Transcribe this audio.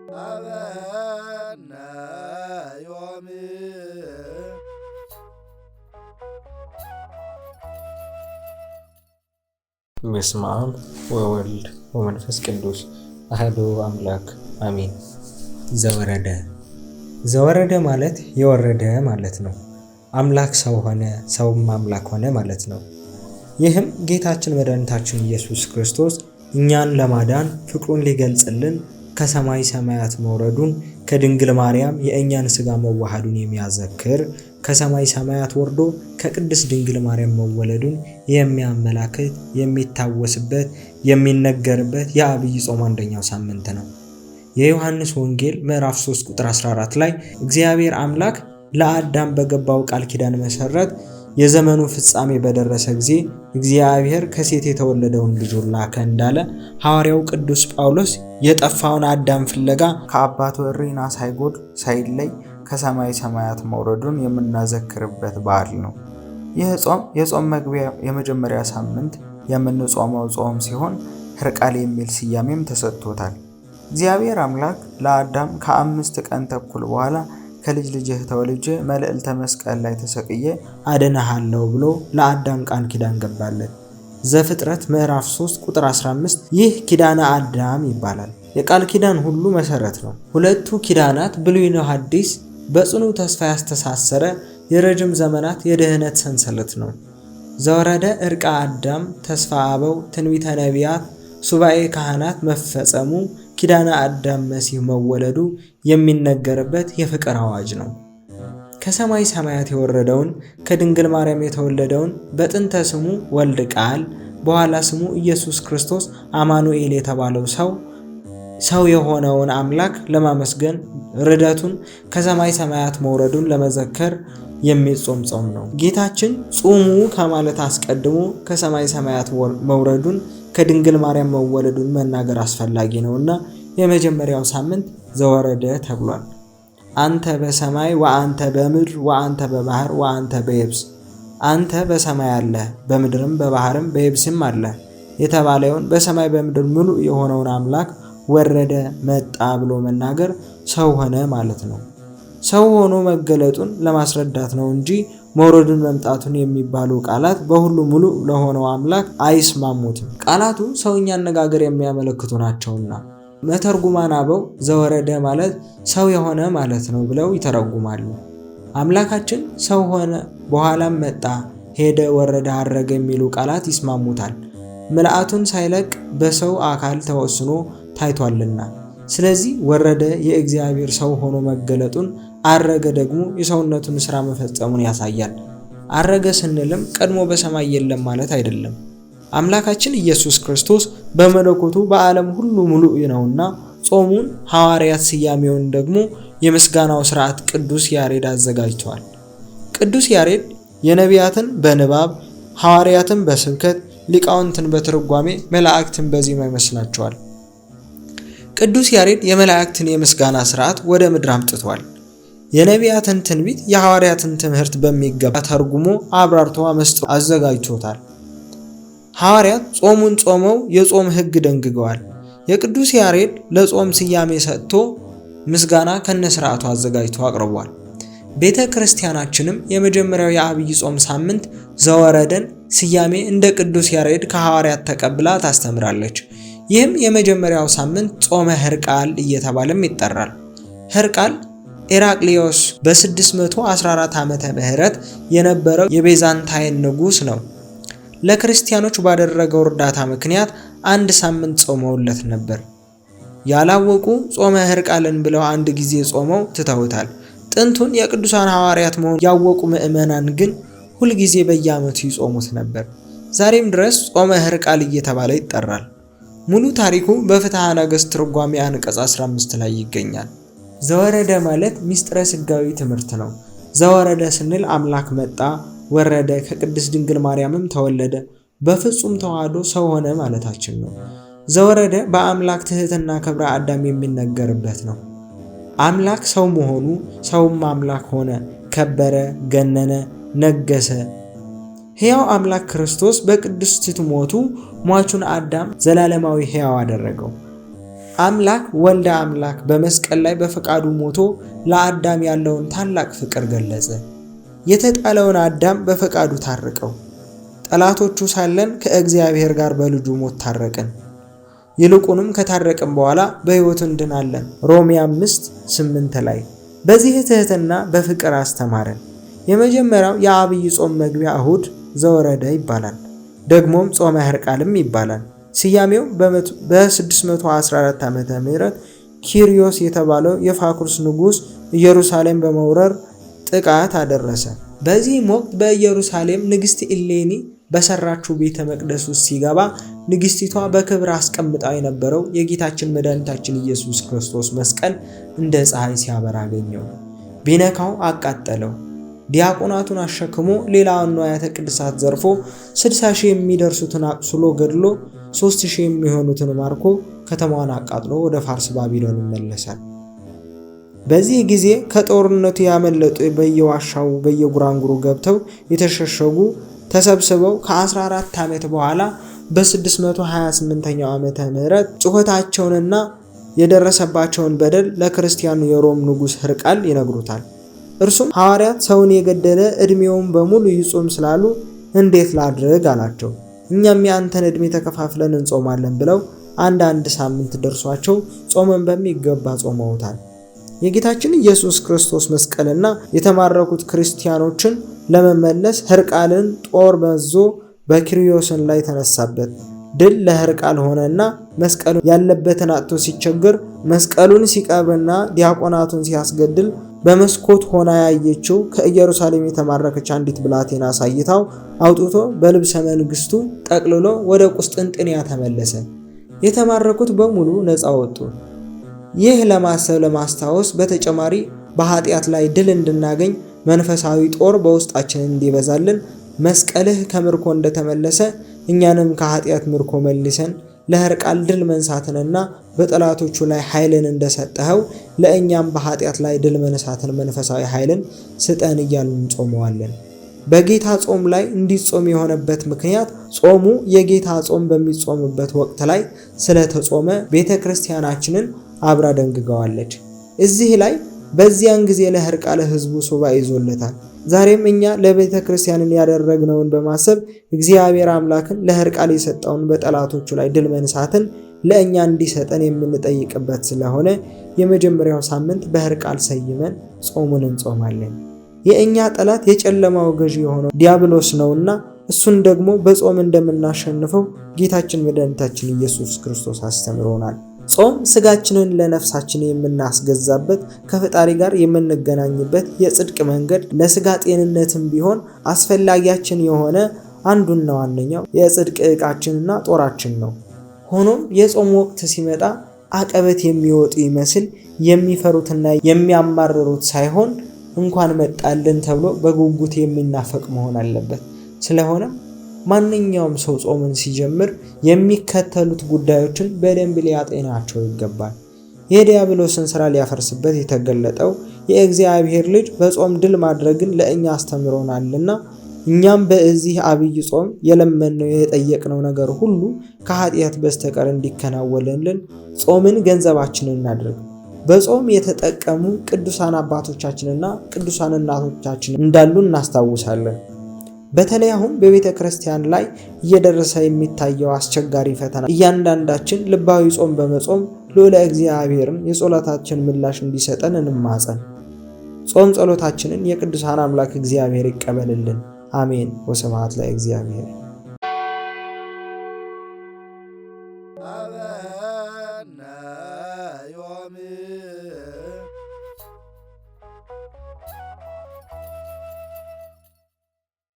አበነ ዮሚ በስመ አብ ወወልድ ወመንፈስ ቅዱስ አሐዱ አምላክ አሜን። ዘወረደ ማለት የወረደ ማለት ነው። አምላክ ሰው ሆነ፣ ሰውም አምላክ ሆነ ማለት ነው። ይህም ጌታችን መድኃኒታችን ኢየሱስ ክርስቶስ እኛን ለማዳን ፍቅሩን ሊገልጽልን ከሰማይ ሰማያት መውረዱን፣ ከድንግል ማርያም የእኛን ሥጋ መዋሃዱን የሚያዘክር፣ ከሰማይ ሰማያት ወርዶ ከቅድስት ድንግል ማርያም መወለዱን የሚያመላክት የሚታወስበት የሚነገርበት የዐቢይ ጾም አንደኛው ሳምንት ነው። የዮሐንስ ወንጌል ምዕራፍ 3 ቁጥር 14 ላይ እግዚአብሔር አምላክ ለአዳም በገባው ቃል ኪዳን መሰረት የዘመኑ ፍጻሜ በደረሰ ጊዜ እግዚአብሔር ከሴት የተወለደውን ልጁን ላከ እንዳለ ሐዋርያው ቅዱስ ጳውሎስ የጠፋውን አዳም ፍለጋ ከአባቱ እሪና ሳይጎድል ሳይለይ ከሰማይ ሰማያት መውረዱን የምናዘክርበት በዓል ነው። ይህ ጾም የጾም መግቢያ የመጀመሪያ ሳምንት የምንጾመው ጾም ሲሆን ሕርቃል የሚል ስያሜም ተሰጥቶታል። እግዚአብሔር አምላክ ለአዳም ከ5 ቀን ተኩል በኋላ ከልጅ ልጅህ ተወልጄ መልዕልተ መስቀል ላይ ተሰቅዬ አድንሃለሁ ብሎ ለአዳም ቃል ኪዳን ገባለት። ዘፍጥረት ምዕራፍ 3 ቁጥር 15 ይህ ኪዳነ አዳም ይባላል። የቃል ኪዳን ሁሉ መሰረት ነው። ሁለቱ ኪዳናት ብሉይና ሐዲስ በጽኑ ተስፋ ያስተሳሰረ የረጅም ዘመናት የድህነት ሰንሰለት ነው። ዘወረደ ዕርቀ አዳም፣ ተስፋ አበው፣ ትንቢተ ነቢያት፣ ሱባኤ ካህናት መፈጸሙ፣ ኪዳነ አዳም መሲህ መወለዱ የሚነገርበት የፍቅር አዋጅ ነው። ከሰማይ ሰማያት የወረደውን ከድንግል ማርያም የተወለደውን በጥንተ ስሙ ወልድ ቃል በኋላ ስሙ ኢየሱስ ክርስቶስ አማኑኤል የተባለው ሰው የሆነውን አምላክ ለማመስገን ርደቱን ከሰማይ ሰማያት መውረዱን ለመዘከር የሚጾም ጾም ነው። ጌታችን ጾሙ ከማለት አስቀድሞ ከሰማይ ሰማያት መውረዱን ከድንግል ማርያም መወለዱን መናገር አስፈላጊ ነውና የመጀመሪያው ሳምንት ዘወረደ ተብሏል። አንተ በሰማይ ወአንተ በምድር ወአንተ በባህር ወአንተ በየብስ፣ አንተ በሰማይ አለ በምድርም በባህርም በየብስም አለ የተባለውን በሰማይ በምድር ሙሉ የሆነውን አምላክ ወረደ መጣ ብሎ መናገር ሰው ሆነ ማለት ነው። ሰው ሆኖ መገለጡን ለማስረዳት ነው እንጂ መውረዱን መምጣቱን የሚባሉ ቃላት በሁሉ ሙሉ ለሆነው አምላክ አይስማሙትም። ቃላቱ ሰውኛ አነጋገር የሚያመለክቱ ናቸውና መተርጉማን አበው ዘወረደ ማለት ሰው የሆነ ማለት ነው ብለው ይተረጉማሉ። አምላካችን ሰው ሆነ፣ በኋላም መጣ፣ ሄደ፣ ወረደ፣ አረገ የሚሉ ቃላት ይስማሙታል። ምልአቱን ሳይለቅ በሰው አካል ተወስኖ ታይቷልና። ስለዚህ ወረደ የእግዚአብሔር ሰው ሆኖ መገለጡን፣ አረገ ደግሞ የሰውነቱን ሥራ መፈጸሙን ያሳያል። አረገ ስንልም ቀድሞ በሰማይ የለም ማለት አይደለም። አምላካችን ኢየሱስ ክርስቶስ በመለኮቱ በዓለም ሁሉ ሙሉእ ነውና ጾሙን ሐዋርያት ስያሜውን ደግሞ የምስጋናው ሥርዓት ቅዱስ ያሬድ አዘጋጅተዋል። ቅዱስ ያሬድ የነቢያትን በንባብ ሐዋርያትን በስብከት ሊቃውንትን በትርጓሜ መላእክትን በዜማ ይመስላቸዋል። ቅዱስ ያሬድ የመላእክትን የምስጋና ሥርዓት ወደ ምድር አምጥቷል። የነቢያትን ትንቢት የሐዋርያትን ትምህርት በሚገባ ተርጉሞ አብራርቶ አመስጥሮ አዘጋጅቶታል። ሐዋርያት ጾሙን ጾመው የጾም ሕግ ደንግገዋል። የቅዱስ ያሬድ ለጾም ስያሜ ሰጥቶ ምስጋና ከነሥርዓቱ አዘጋጅቶ አቅርቧል። ቤተ ክርስቲያናችንም የመጀመሪያው የዐቢይ ጾም ሳምንት ዘወረደን ስያሜ እንደ ቅዱስ ያሬድ ከሐዋርያት ተቀብላ ታስተምራለች። ይህም የመጀመሪያው ሳምንት ጾመ ሕርቃል እየተባለም ይጠራል። ሕርቃል ኢራቅሊዮስ በ614 ዓመተ ምህረት የነበረው የቤዛንታይን ንጉሥ ነው። ለክርስቲያኖች ባደረገው እርዳታ ምክንያት 1 ሳምንት ጾመውለት ነበር። ያላወቁ ጾመ ሕርቃልን ብለው አንድ ጊዜ ጾመው ትተውታል። ጥንቱን የቅዱሳን ሐዋርያት መሆኑን ያወቁ ምዕመናን ግን ሁልጊዜ በየዓመቱ ይጾሙት ነበር። ዛሬም ድረስ ጾመ ሕርቃል እየተባለ ይጠራል። ሙሉ ታሪኩ በፍትሐ ነገሥት ትርጓሜ አንቀጽ 15 ላይ ይገኛል። ዘወረደ ማለት ምስጢረ ሥጋዊ ትምህርት ነው። ዘወረደ ስንል አምላክ መጣ፣ ወረደ፣ ከቅድስት ድንግል ማርያምም ተወለደ፣ በፍጹም ተዋህዶ ሰው ሆነ ማለታችን ነው። ዘወረደ በአምላክ ትሕትና ክብረ አዳም የሚነገርበት ነው። አምላክ ሰው መሆኑ፣ ሰውም አምላክ ሆነ፣ ከበረ፣ ገነነ፣ ነገሰ። ሕያው አምላክ ክርስቶስ በቅድስቲቱ ሞቱ ሟቹን አዳም ዘላለማዊ ሕያው አደረገው። አምላክ ወልደ አምላክ በመስቀል ላይ በፈቃዱ ሞቶ ለአዳም ያለውን ታላቅ ፍቅር ገለጸ። የተጣለውን አዳም በፈቃዱ ታረቀው። ጠላቶቹ ሳለን ከእግዚአብሔር ጋር በልጁ ሞት ታረቅን። ይልቁንም ከታረቅን በኋላ በሕይወት እንድናለን። ሮሜ 5:8 ላይ በዚህ ትህትና በፍቅር አስተማረን። የመጀመሪያው የአብይ ጾም መግቢያ እሁድ ዘወረደ ይባላል። ደግሞም ጾመ ሕርቃልም ይባላል። ስያሜው በ614 ዓመተ ምህረት ኪሪዮስ የተባለው የፋኩስ ንጉሥ ኢየሩሳሌም በመውረር ጥቃት አደረሰ። በዚህም ወቅት በኢየሩሳሌም ንግሥት ኢሌኒ በሰራችው ቤተ መቅደስ ውስጥ ሲገባ ንግሥቲቷ በክብር አስቀምጣው የነበረው የጌታችን መድኃኒታችን ኢየሱስ ክርስቶስ መስቀል እንደ ፀሐይ ሲያበራ አገኘው። ቢነካው አቃጠለው። ዲያቆናቱን አሸክሞ ሌላውን ንዋያተ ቅድሳት ዘርፎ 60,000 የሚደርሱትን አቁስሎ ገድሎ 3,000 የሚሆኑትን ማርኮ ከተማዋን አቃጥሎ ወደ ፋርስ ባቢሎን ይመለሳል። በዚህ ጊዜ ከጦርነቱ ያመለጡ በየዋሻው በየጉራንጉሩ ገብተው የተሸሸጉ ተሰብስበው ከ14 ዓመት በኋላ በ628ኛው ዓመተ ምህረት ጩኸታቸውንና የደረሰባቸውን በደል ለክርስቲያኑ የሮም ንጉሥ ሕርቃል ይነግሩታል። እርሱም ሐዋርያት ሰውን የገደለ ዕድሜውን በሙሉ ይጾም ስላሉ እንዴት ላድርግ አላቸው። እኛም የአንተን ዕድሜ ተከፋፍለን እንጾማለን ብለው አንድ ሳምንት ደርሷቸው ጾመን በሚገባ ጾመውታል። የጌታችን ኢየሱስ ክርስቶስ መስቀልና የተማረኩት ክርስቲያኖችን ለመመለስ ሕርቃልን ጦር መዞ በኪሪዮስን ላይ ተነሳበት። ድል ለሕርቃል ሆነና መስቀሉ ያለበትን አጥቶ ሲቸገር መስቀሉን ሲቀብርና ዲያቆናቱን ሲያስገድል በመስኮት ሆና ያየችው ከኢየሩሳሌም የተማረከች አንዲት ብላቴና አሳይታው አውጥቶ በልብሰ መንግስቱ ጠቅልሎ ወደ ቁስጥንጥንያ ተመለሰ። የተማረኩት በሙሉ ነፃ ወጡ። ይህ ለማስታወስ በተጨማሪ በኃጢአት ላይ ድል እንድናገኝ መንፈሳዊ ጦር በውስጣችን እንዲበዛልን መስቀልህ ከምርኮ እንደተመለሰ እኛንም ከኃጢአት ምርኮ መልሰን ለሕርቃል ድል መንሳትንና በጠላቶቹ ላይ ኃይልን እንደሰጠኸው ለእኛም በኃጢአት ላይ ድል መንሳትን መንፈሳዊ ኃይልን ስጠን እያልን እንጾመዋለን። በጌታ ጾም ላይ እንዲጾም የሆነበት ምክንያት ጾሙ የጌታ ጾም በሚጾምበት ወቅት ላይ ስለተጾመ ቤተ ክርስቲያናችንን አብራ ደንግገዋለች። እዚህ ላይ በዚያን ጊዜ ለሕርቃል ሕዝቡ ሱባዔ ይዞለታል። ዛሬም እኛ ለቤተ ክርስቲያንን ያደረግነውን በማሰብ እግዚአብሔር አምላክን ለሕርቃል የሰጠውን በጠላቶቹ ላይ ድል መንሳትን ለእኛ እንዲሰጠን የምንጠይቅበት ስለሆነ የመጀመሪያው ሳምንት በሕርቃል ሰይመን ጾሙን እንጾማለን። የእኛ ጠላት የጨለማው ገዢ የሆነው ዲያብሎስ ነውና እሱን ደግሞ በጾም እንደምናሸንፈው ጌታችን መድኃኒታችን ኢየሱስ ክርስቶስ አስተምሮናል። ጾም ስጋችንን ለነፍሳችን የምናስገዛበት ከፈጣሪ ጋር የምንገናኝበት የጽድቅ መንገድ ለስጋ ጤንነትም ቢሆን አስፈላጊያችን የሆነ አንዱና ዋነኛው የጽድቅ ዕቃችንና ጦራችን ነው። ሆኖም የጾም ወቅት ሲመጣ አቀበት የሚወጡ ይመስል የሚፈሩትና የሚያማርሩት ሳይሆን እንኳን መጣልን ተብሎ በጉጉት የሚናፈቅ መሆን አለበት። ስለሆነም ማንኛውም ሰው ጾምን ሲጀምር የሚከተሉት ጉዳዮችን በደንብ ሊያጤናቸው ይገባል። የዲያብሎስን ሥራ ሊያፈርስበት የተገለጠው የእግዚአብሔር ልጅ በጾም ድል ማድረግን ለእኛ አስተምሮናልና እኛም በዚህ አብይ ጾም የለመነው የጠየቅነው ነገር ሁሉ ከኃጢአት በስተቀር እንዲከናወንልን ጾምን ገንዘባችንን እናድርግ። በጾም የተጠቀሙ ቅዱሳን አባቶቻችንና ቅዱሳን እናቶቻችን እንዳሉ እናስታውሳለን። በተለይ አሁን በቤተ ክርስቲያን ላይ እየደረሰ የሚታየው አስቸጋሪ ፈተና እያንዳንዳችን ልባዊ ጾም በመጾም ልዑለ እግዚአብሔርን የጸሎታችን ምላሽ እንዲሰጠን እንማጸን። ጾም ጸሎታችንን የቅዱሳን አምላክ እግዚአብሔር ይቀበልልን። አሜን። ወስብሐት ለእግዚአብሔር። አበነ ዮም